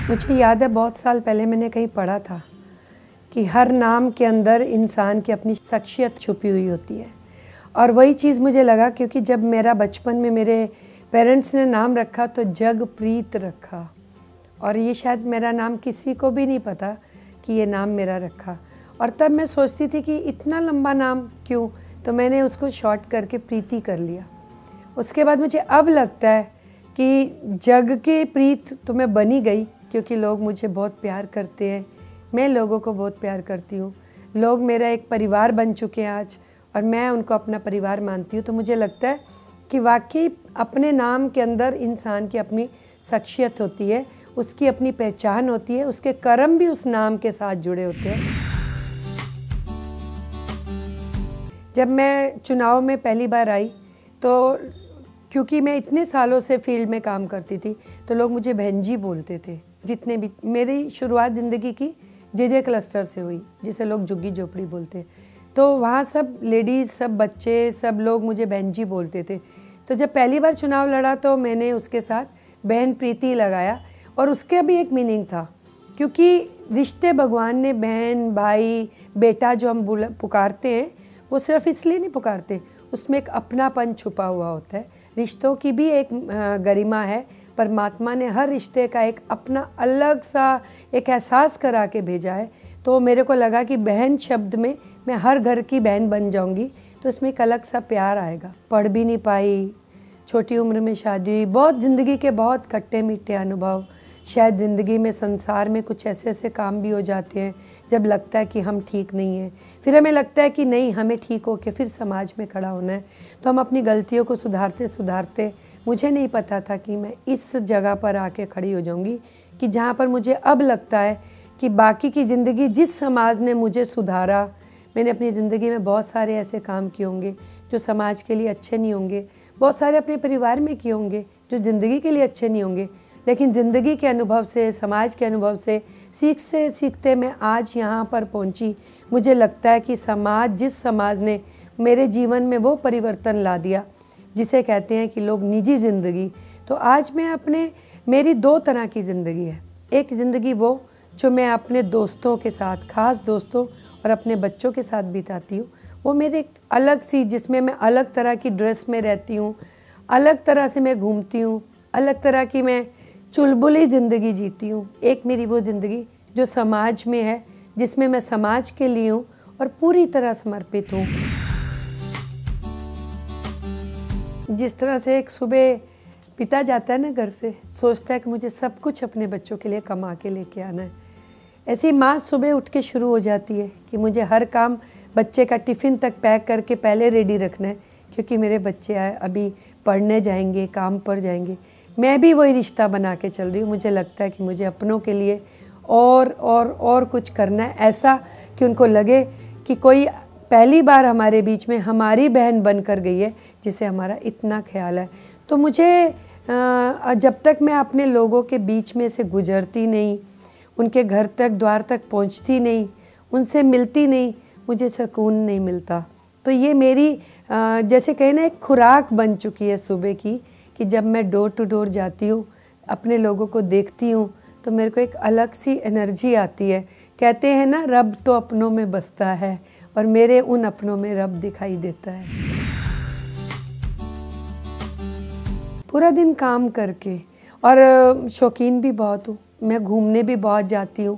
मुझे याद है बहुत साल पहले मैंने कहीं पढ़ा था कि हर नाम के अंदर इंसान की अपनी शख्सियत छुपी हुई होती है। और वही चीज़ मुझे लगा, क्योंकि जब मेरा बचपन में मेरे पेरेंट्स ने नाम रखा तो जगप्रीत रखा, और ये शायद मेरा नाम किसी को भी नहीं पता कि ये नाम मेरा रखा। और तब मैं सोचती थी कि इतना लंबा नाम क्यों, तो मैंने उसको शॉर्ट करके प्रीति कर लिया। उसके बाद मुझे अब लगता है कि जग की प्रीत तो मैं बनी गई, क्योंकि लोग मुझे बहुत प्यार करते हैं, मैं लोगों को बहुत प्यार करती हूँ। लोग मेरा एक परिवार बन चुके हैं आज, और मैं उनको अपना परिवार मानती हूँ। तो मुझे लगता है कि वाकई अपने नाम के अंदर इंसान की अपनी शख्सियत होती है, उसकी अपनी पहचान होती है, उसके कर्म भी उस नाम के साथ जुड़े होते हैं। जब मैं चुनाव में पहली बार आई तो क्योंकि मैं इतने सालों से फील्ड में काम करती थी तो लोग मुझे बहन जी बोलते थे। जितने भी मेरी शुरुआत ज़िंदगी की जे क्लस्टर से हुई, जिसे लोग झुग्गी झोपड़ी बोलते हैं, तो वहाँ सब लेडीज़, सब बच्चे, सब लोग मुझे बहन जी बोलते थे। तो जब पहली बार चुनाव लड़ा तो मैंने उसके साथ बहन प्रीति लगाया, और उसका भी एक मीनिंग था, क्योंकि रिश्ते भगवान ने बहन, भाई, बेटा जो हम पुकारते हैं वो सिर्फ इसलिए नहीं पुकारते, उसमें एक अपनापन छुपा हुआ होता है। रिश्तों की भी एक गरिमा है। परमात्मा ने हर रिश्ते का एक अपना अलग सा एक एहसास करा के भेजा है। तो मेरे को लगा कि बहन शब्द में मैं हर घर की बहन बन जाऊंगी, तो इसमें एक अलग सा प्यार आएगा। पढ़ भी नहीं पाई, छोटी उम्र में शादी हुई, बहुत ज़िंदगी के बहुत खट्टे मीठे अनुभव। शायद ज़िंदगी में, संसार में कुछ ऐसे ऐसे काम भी हो जाते हैं जब लगता है कि हम ठीक नहीं हैं, फिर हमें लगता है कि नहीं, हमें ठीक होके फिर समाज में खड़ा होना है। तो हम अपनी गलतियों को सुधारते सुधारते, मुझे नहीं पता था कि मैं इस जगह पर आके खड़ी हो जाऊंगी कि जहाँ पर मुझे अब लगता है कि बाकी की ज़िंदगी जिस समाज ने मुझे सुधारा, मैंने अपनी ज़िंदगी में बहुत सारे ऐसे काम किए होंगे जो समाज के लिए अच्छे नहीं होंगे, बहुत सारे अपने परिवार में किए होंगे जो ज़िंदगी के लिए अच्छे नहीं होंगे, लेकिन ज़िंदगी के अनुभव से, समाज के अनुभव से सीखते सीखते मैं आज यहाँ पर पहुँची। मुझे लगता है कि समाज, जिस समाज ने मेरे जीवन में वो परिवर्तन ला दिया जिसे कहते हैं कि लोग निजी ज़िंदगी, तो आज मैं मेरी दो तरह की ज़िंदगी है। एक ज़िंदगी वो जो मैं अपने दोस्तों के साथ, ख़ास दोस्तों और अपने बच्चों के साथ बिताती हूँ, वो मेरे अलग सी, जिसमें मैं अलग तरह की ड्रेस में रहती हूँ, अलग तरह से मैं घूमती हूँ, अलग तरह की मैं चुलबुली ज़िंदगी जीती हूँ। एक मेरी वो ज़िंदगी जो समाज में है, जिसमें मैं समाज के लिए हूँ और पूरी तरह समर्पित हूँ। जिस तरह से एक सुबह पिता जाता है ना घर से, सोचता है कि मुझे सब कुछ अपने बच्चों के लिए कमा के लेके आना है, ऐसी माँ सुबह उठ के शुरू हो जाती है कि मुझे हर काम बच्चे का टिफ़िन तक पैक करके पहले रेडी रखना है, क्योंकि मेरे बच्चे अभी पढ़ने जाएंगे, काम पर जाएंगे। मैं भी वही रिश्ता बना के चल रही हूँ। मुझे लगता है कि मुझे अपनों के लिए और कुछ करना है, ऐसा कि उनको लगे कि कोई पहली बार हमारे बीच में हमारी बहन बनकर गई है जिसे हमारा इतना ख्याल है। तो मुझे जब तक मैं अपने लोगों के बीच में से गुजरती नहीं, उनके घर तक, द्वार तक पहुंचती नहीं, उनसे मिलती नहीं, मुझे सुकून नहीं मिलता। तो ये मेरी जैसे कहे ना, एक खुराक बन चुकी है सुबह की, कि जब मैं डोर टू डोर जाती हूँ, अपने लोगों को देखती हूँ, तो मेरे को एक अलग सी एनर्जी आती है। कहते हैं ना, रब तो अपनों में बसता है, और मेरे उन अपनों में रब दिखाई देता है। पूरा दिन काम करके, और शौकीन भी बहुत हूँ, मैं घूमने भी बहुत जाती हूँ,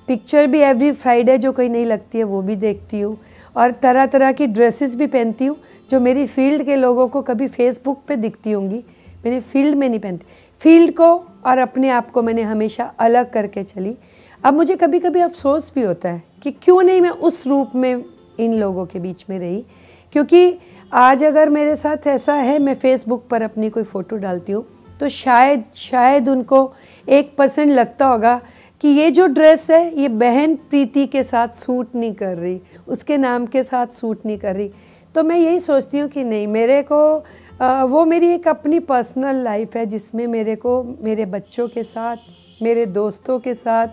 पिक्चर भी एवरी फ्राइडे जो कोई नहीं लगती है वो भी देखती हूँ, और तरह तरह की ड्रेसेस भी पहनती हूँ जो मेरी फील्ड के लोगों को कभी फेसबुक पे दिखती होंगी, मैंने फील्ड में नहीं पहनती। फील्ड को और अपने आप को मैंने हमेशा अलग करके चली। अब मुझे कभी कभी अफसोस भी होता है कि क्यों नहीं मैं उस रूप में इन लोगों के बीच में रही, क्योंकि आज अगर मेरे साथ ऐसा है, मैं फेसबुक पर अपनी कोई फ़ोटो डालती हूँ तो शायद उनको 1% लगता होगा कि ये जो ड्रेस है ये बहन प्रीति के साथ सूट नहीं कर रही, उसके नाम के साथ सूट नहीं कर रही। तो मैं यही सोचती हूँ कि नहीं, मेरे को वो मेरी एक अपनी पर्सनल लाइफ है, जिसमें मेरे को मेरे बच्चों के साथ, मेरे दोस्तों के साथ,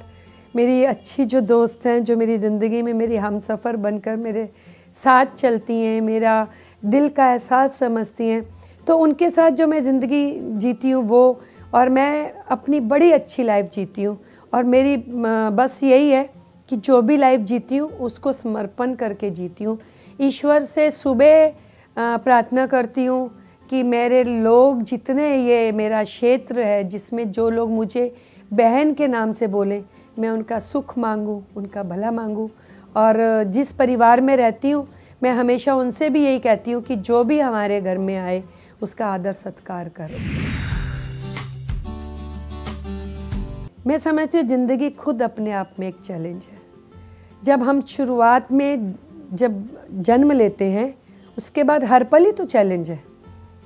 मेरी अच्छी जो दोस्त हैं जो मेरी ज़िंदगी में मेरी हमसफ़र बनकर मेरे साथ चलती हैं, मेरा दिल का एहसास समझती हैं, तो उनके साथ जो मैं ज़िंदगी जीती हूँ वो, और मैं अपनी बड़ी अच्छी लाइफ जीती हूँ। और मेरी बस यही है कि जो भी लाइफ जीती हूँ उसको समर्पण करके जीती हूँ। ईश्वर से सुबह प्रार्थना करती हूँ कि मेरे लोग जितने, ये मेरा क्षेत्र है जिसमें जो लोग मुझे बहन के नाम से बोले, मैं उनका सुख मांगूँ, उनका भला मांगूँ। और जिस परिवार में रहती हूँ मैं हमेशा उनसे भी यही कहती हूँ कि जो भी हमारे घर में आए उसका आदर सत्कार करो। मैं समझती हूँ ज़िंदगी खुद अपने आप में एक चैलेंज है। जब हम शुरुआत में जब जन्म लेते हैं उसके बाद हर पल ही तो चैलेंज है।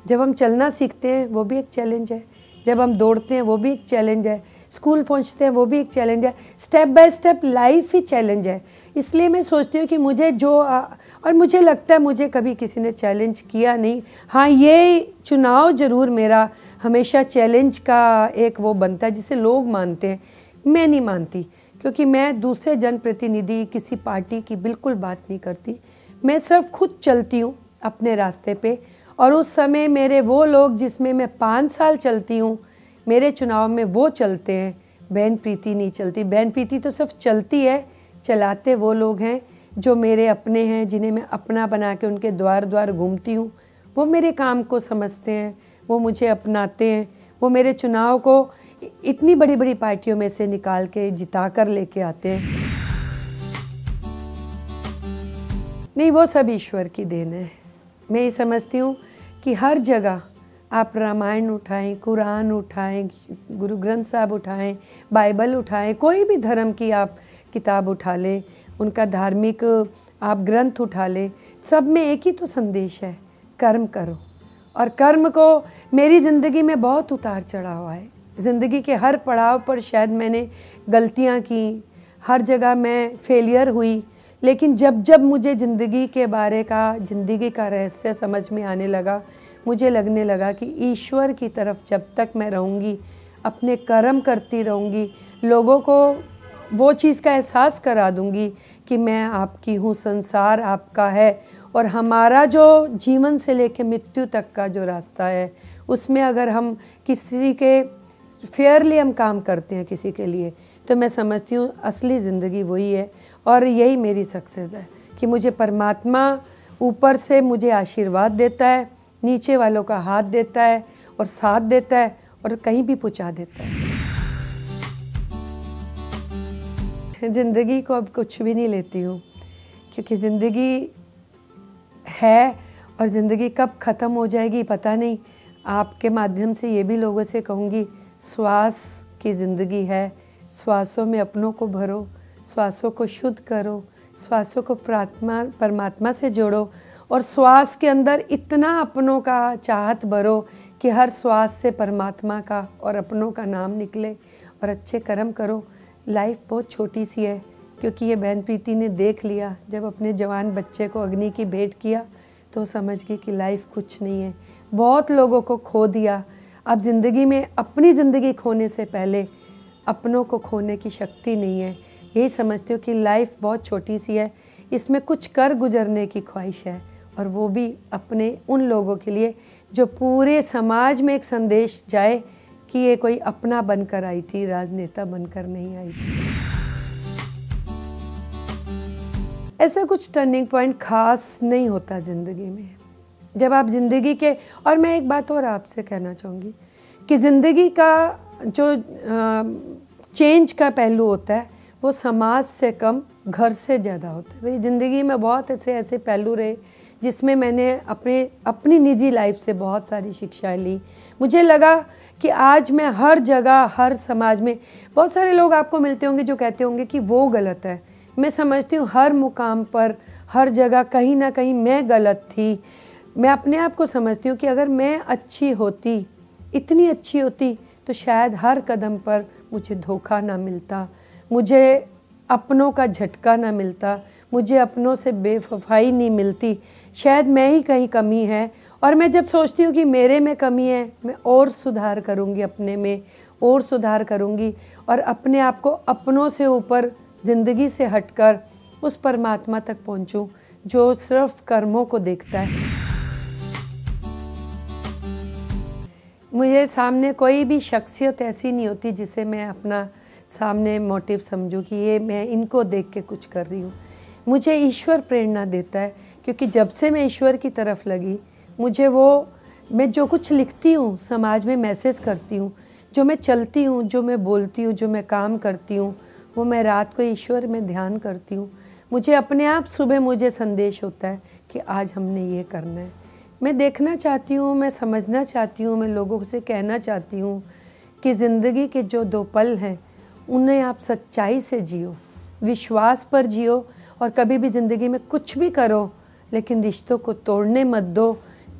जब हम चलना सीखते हैं वो भी एक चैलेंज है, जब हम दौड़ते हैं वो भी एक चैलेंज है, स्कूल पहुंचते हैं वो भी एक चैलेंज है। Step by step life he challenge है। इसलिए मैं सोचती हूँ कि मुझे और मुझे लगता है मुझे कभी किसी ने चैलेंज किया नहीं। हाँ, ये चुनाव ज़रूर मेरा हमेशा चैलेंज का एक वो बनता है जिसे लोग मानते हैं, मैं नहीं मानती, क्योंकि मैं दूसरे जनप्रतिनिधि किसी पार्टी की बिल्कुल बात नहीं करती। मैं सिर्फ खुद चलती हूँ अपने रास्ते पे, और उस समय मेरे वो लोग जिसमें मैं 5 साल चलती हूँ, मेरे चुनाव में वो चलते हैं। बहन प्रीति नहीं चलती। बहन प्रीति तो सिर्फ चलती है, चलाते वो लोग हैं जो मेरे अपने हैं, जिन्हें मैं अपना बना के उनके द्वार द्वार घूमती हूँ। वो मेरे काम को समझते हैं, वो मुझे अपनाते हैं, वो मेरे चुनाव को इतनी बड़ी बड़ी पार्टियों में से निकाल के जिता कर लेके आते हैं। नहीं, वो सब ईश्वर की देन है। मैं ये समझती हूँ कि हर जगह आप रामायण उठाएं, कुरान उठाएं, गुरु ग्रंथ साहब उठाएं, बाइबल उठाएं, कोई भी धर्म की आप किताब उठा लें, उनका धार्मिक आप ग्रंथ उठा लें, सब में एक ही तो संदेश है, कर्म करो। और कर्म को मेरी ज़िंदगी में बहुत उतार चढ़ा हुआ है। ज़िंदगी के हर पड़ाव पर शायद मैंने गलतियाँ की, हर जगह मैं फेलियर हुई, लेकिन जब जब मुझे ज़िंदगी के बारे का, ज़िंदगी का रहस्य समझ में आने लगा, मुझे लगने लगा कि ईश्वर की तरफ जब तक मैं रहूँगी, अपने कर्म करती रहूँगी, लोगों को वो चीज़ का एहसास करा दूँगी कि मैं आपकी हूँ, संसार आपका है, और हमारा जो जीवन से लेकर मृत्यु तक का जो रास्ता है उसमें अगर हम किसी के फेयरली हम काम करते हैं किसी के लिए, तो मैं समझती हूँ असली ज़िंदगी वही है। और यही मेरी सक्सेस है कि मुझे परमात्मा ऊपर से मुझे आशीर्वाद देता है, नीचे वालों का हाथ देता है और साथ देता है और कहीं भी पहुँचा देता है। ज़िंदगी को अब कुछ भी नहीं लेती हूँ, क्योंकि ज़िंदगी है और ज़िंदगी कब ख़त्म हो जाएगी पता नहीं। आपके माध्यम से ये भी लोगों से कहूँगी, श्वास की ज़िंदगी है, श्वासों में अपनों को भरो, श्वासों को शुद्ध करो, श्वासों को परमात्मा से जोड़ो, और श्वास के अंदर इतना अपनों का चाहत भरो कि हर श्वास से परमात्मा का और अपनों का नाम निकले, और अच्छे कर्म करो। लाइफ बहुत छोटी सी है, क्योंकि ये बहन प्रीति ने देख लिया, जब अपने जवान बच्चे को अग्नि की भेंट किया तो समझ गई कि लाइफ कुछ नहीं है। बहुत लोगों को खो दिया। अब ज़िंदगी में अपनी ज़िंदगी खोने से पहले अपनों को खोने की शक्ति नहीं है। यही समझती हूँ कि लाइफ बहुत छोटी सी है, इसमें कुछ कर गुजरने की ख्वाहिश है, और वो भी अपने उन लोगों के लिए जो पूरे समाज में एक संदेश जाए कि ये कोई अपना बनकर आई थी, राजनेता बनकर नहीं आई थी। ऐसा कुछ टर्निंग पॉइंट खास नहीं होता ज़िंदगी में। जब आप ज़िंदगी के, और मैं एक बात और आपसे कहना चाहूँगी कि ज़िंदगी का जो चेंज का पहलू होता है वो समाज से कम घर से ज़्यादा होता है। मेरी ज़िंदगी में बहुत ऐसे पहलू रहे जिसमें मैंने अपनी निजी लाइफ से बहुत सारी शिक्षाएं ली। मुझे लगा कि आज मैं हर जगह, हर समाज में, बहुत सारे लोग आपको मिलते होंगे जो कहते होंगे कि वो गलत है। मैं समझती हूँ हर मुकाम पर, हर जगह कहीं ना कहीं मैं गलत थी। मैं अपने आप को समझती हूँ कि अगर मैं अच्छी होती, इतनी अच्छी होती, तो शायद हर कदम पर मुझे धोखा ना मिलता, मुझे अपनों का झटका ना मिलता, मुझे अपनों से बेवफाई नहीं मिलती। शायद मैं ही कहीं कमी है, और मैं जब सोचती हूँ कि मेरे में कमी है, मैं और सुधार करूँगी, अपने में और सुधार करूँगी, और अपने आप को अपनों से ऊपर, ज़िंदगी से हटकर उस परमात्मा तक पहुँचूँ जो सिर्फ कर्मों को देखता है। मुझे सामने कोई भी शख्सियत ऐसी नहीं होती जिसे मैं अपना सामने मोटिव समझूं कि ये मैं इनको देख के कुछ कर रही हूँ। मुझे ईश्वर प्रेरणा देता है, क्योंकि जब से मैं ईश्वर की तरफ लगी, मुझे मैं जो कुछ लिखती हूँ, समाज में मैसेज करती हूँ, जो मैं चलती हूँ, जो मैं बोलती हूँ, जो मैं काम करती हूँ, वो मैं रात को ईश्वर में ध्यान करती हूँ। मुझे अपने आप सुबह मुझे संदेश होता है कि आज हमने ये करना है। मैं देखना चाहती हूँ, मैं समझना चाहती हूँ, मैं लोगों से कहना चाहती हूँ कि ज़िंदगी के जो 2 पल हैं उन्हें आप सच्चाई से जियो, विश्वास पर जियो, और कभी भी ज़िंदगी में कुछ भी करो लेकिन रिश्तों को तोड़ने मत दो,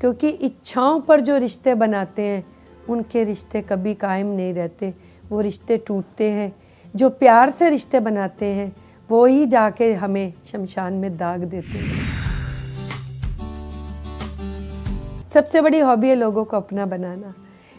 क्योंकि इच्छाओं पर जो रिश्ते बनाते हैं उनके रिश्ते कभी कायम नहीं रहते, वो रिश्ते टूटते हैं। जो प्यार से रिश्ते बनाते हैं वो ही जाके हमें शमशान में दाग देते हैं। सबसे बड़ी हॉबी है लोगों को अपना बनाना,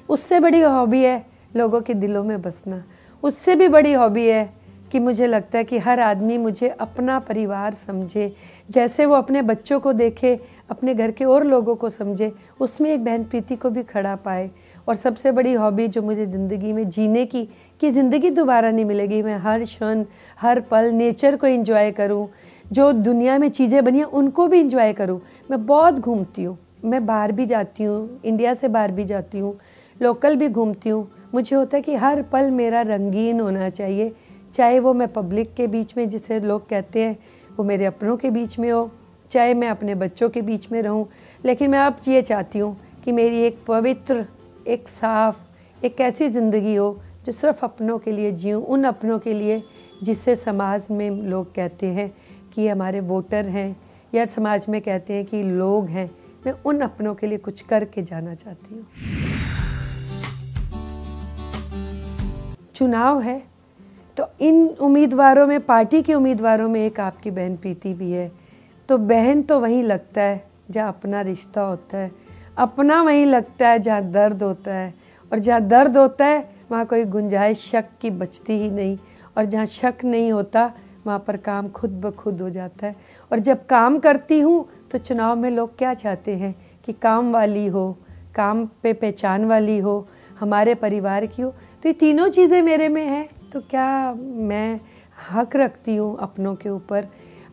उससे बड़ी हॉबी है लोगों के दिलों में बसना, उससे भी बड़ी हॉबी है कि मुझे लगता है कि हर आदमी मुझे अपना परिवार समझे, जैसे वो अपने बच्चों को देखे, अपने घर के और लोगों को समझे, उसमें एक बहन प्रीति को भी खड़ा पाए। और सबसे बड़ी हॉबी जो मुझे ज़िंदगी में जीने की, कि ज़िंदगी दोबारा नहीं मिलेगी, मैं हर क्षण हर पल नेचर को एंजॉय करूं, जो दुनिया में चीज़ें बनी हैं उनको भी एंजॉय करूं। मैं बहुत घूमती हूँ, मैं बाहर भी जाती हूँ, इंडिया से बाहर भी जाती हूँ, लोकल भी घूमती हूँ। मुझे होता है कि हर पल मेरा रंगीन होना चाहिए, चाहे वो मैं पब्लिक के बीच में, जिसे लोग कहते हैं, वो मेरे अपनों के बीच में हो, चाहे मैं अपने बच्चों के बीच में रहूं। लेकिन मैं अब ये चाहती हूँ कि मेरी एक पवित्र, एक साफ, एक ऐसी ज़िंदगी हो जो सिर्फ अपनों के लिए जीऊँ, उन अपनों के लिए जिससे समाज में लोग कहते हैं कि हमारे वोटर हैं, या समाज में कहते हैं कि लोग हैं। मैं उन अपनों के लिए कुछ करके जाना चाहती हूँ। चुनाव है तो इन उम्मीदवारों में, पार्टी के उम्मीदवारों में एक आपकी बहन प्रीति भी है। तो बहन तो वहीं लगता है जहाँ अपना रिश्ता होता है, अपना वहीं लगता है जहाँ दर्द होता है, और जहाँ दर्द होता है वहाँ कोई गुंजाइश शक की बचती ही नहीं, और जहाँ शक नहीं होता वहाँ पर काम खुद ब खुद हो जाता है। और जब काम करती हूँ तो चुनाव में लोग क्या चाहते हैं कि काम वाली हो, काम पे पहचान वाली हो, हमारे परिवार की हो। तो ये तीनों चीज़ें मेरे में हैं, तो क्या मैं हक रखती हूँ अपनों के ऊपर,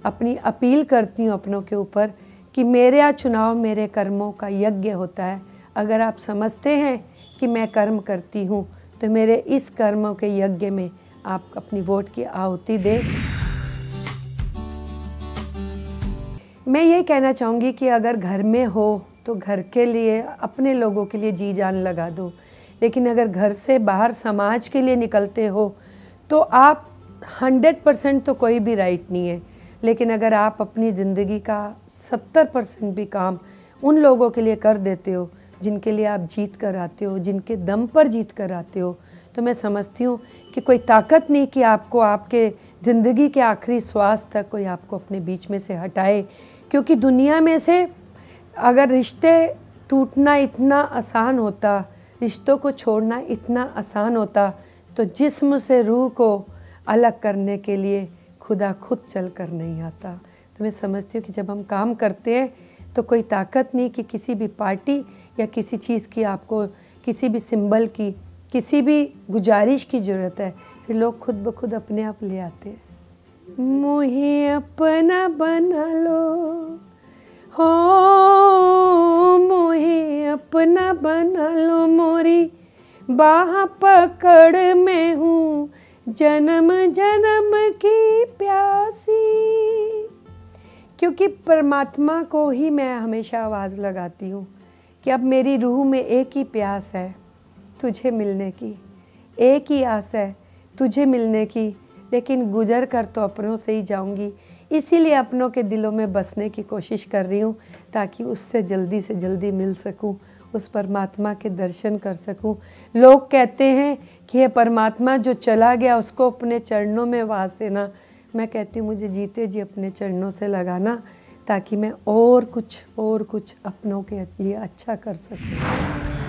अपनी अपील करती हूँ अपनों के ऊपर कि मेरे यहाँ चुनाव मेरे कर्मों का यज्ञ होता है। अगर आप समझते हैं कि मैं कर्म करती हूँ तो मेरे इस कर्मों के यज्ञ में आप अपनी वोट की आहुति दें। मैं ये कहना चाहूँगी कि अगर घर में हो तो घर के लिए, अपने लोगों के लिए जी जान लगा दो, लेकिन अगर घर से बाहर समाज के लिए निकलते हो तो आप 100% तो कोई भी राइट नहीं है, लेकिन अगर आप अपनी ज़िंदगी का 70% भी काम उन लोगों के लिए कर देते हो जिनके लिए आप जीत कर आते हो, जिनके दम पर जीत कर आते हो, तो मैं समझती हूँ कि कोई ताकत नहीं कि आपको आपके ज़िंदगी के आखिरी श्वास तक कोई आपको अपने बीच में से हटाए। क्योंकि दुनिया में से अगर रिश्ते टूटना इतना आसान होता, रिश्तों को छोड़ना इतना आसान होता, तो जिस्म से रूह को अलग करने के लिए खुदा खुद चल कर नहीं आता। तो मैं समझती हूँ कि जब हम काम करते हैं तो कोई ताकत नहीं कि किसी भी पार्टी या किसी चीज़ की, आपको किसी भी सिंबल की, किसी भी गुजारिश की ज़रूरत है, फिर लोग खुद ब खुद अपने आप ले आते हैं। मुझे अपना बना लो हो, मुझे अपना बना लो, मोरी बाह पकड़ में हूँ जन्म जन्म की प्यासी। क्योंकि परमात्मा को ही मैं हमेशा आवाज़ लगाती हूँ कि अब मेरी रूह में एक ही प्यास है तुझे मिलने की, एक ही आस है तुझे मिलने की, लेकिन गुजर कर तो अपनों से ही जाऊंगी। इसीलिए अपनों के दिलों में बसने की कोशिश कर रही हूँ ताकि उससे जल्दी से जल्दी मिल सकूँ, उस परमात्मा के दर्शन कर सकूँ। लोग कहते हैं कि ये परमात्मा जो चला गया उसको अपने चरणों में वास देना। मैं कहती हूँ मुझे जीते जी अपने चरणों से लगाना ताकि मैं और कुछ अपनों के लिए अच्छा कर सकूँ।